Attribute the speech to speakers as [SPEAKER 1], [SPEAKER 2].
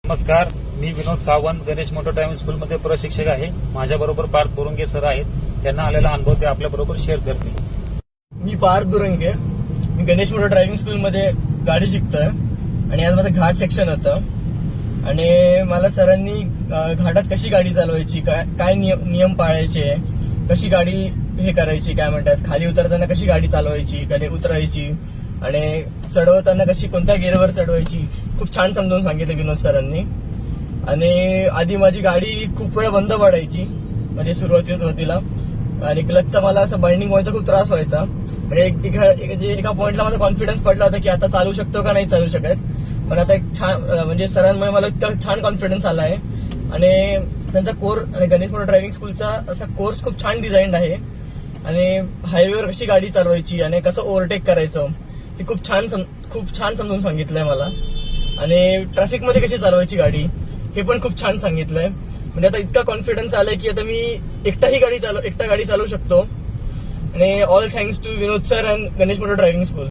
[SPEAKER 1] नमस्कार, मी विनोद Sawant, Ganesh motor driving स्कूलमध्ये प्रशिक्षक आहे. माझ्याबरोबर पार्थ बोरंगे सर आहेत. त्यांना आलेला अनुभव ते आपल्याबरोबर शेअर करतील.
[SPEAKER 2] मी पार्थ बोरंगे, मी गणेश मोटर ड्रायव्हिंग स्कूलमध्ये गाडी शिकतोय आणि आज माझं घाट सेक्शन होतं आणि मला सरांनी घाटात कशी गाडी चालवायची, काय नियम पाळायचे, कशी गाडी हे करायची, काय म्हणतात, खाली उतरताना कशी गाडी चालवायची, खाली उतरायची आणि चढवताना कशी कोणत्या गेअरवर चढवायची खूप छान समजावून सांगितलं विनोद सरांनी. आणि आधी माझी गाडी खूप वेळा बंद पडायची म्हणजे सुरुवातीला आणि क्लचचा मला असं बाइंडिंग व्हायचा खूप त्रास व्हायचा. म्हणजे एका पॉइंटला माझा कॉन्फिडन्स पडला होता की आता चालू शकतो का नाही चालू शकत. पण आता एक छान म्हणजे सरांमुळे मला इतका छान कॉन्फिडन्स आला आहे आणि त्यांचा कोर्स आणि गणेश मोटर ड्रायव्हिंग स्कूलचा असा कोर्स खूप छान डिझाईन आहे आणि हायवेवर कशी गाडी चालवायची आणि कसं ओव्हरटेक करायचं हे खूप छान समजून सांगितलंय मला. आणि ट्रॅफिकमध्ये कशी चालवायची गाडी हे पण खूप छान सांगितलंय. म्हणजे आता इतका कॉन्फिडन्स आलाय की आता मी एकटा गाडी चालवू शकतो. आणि all thanks to Vinod sir and Ganesh motor driving school.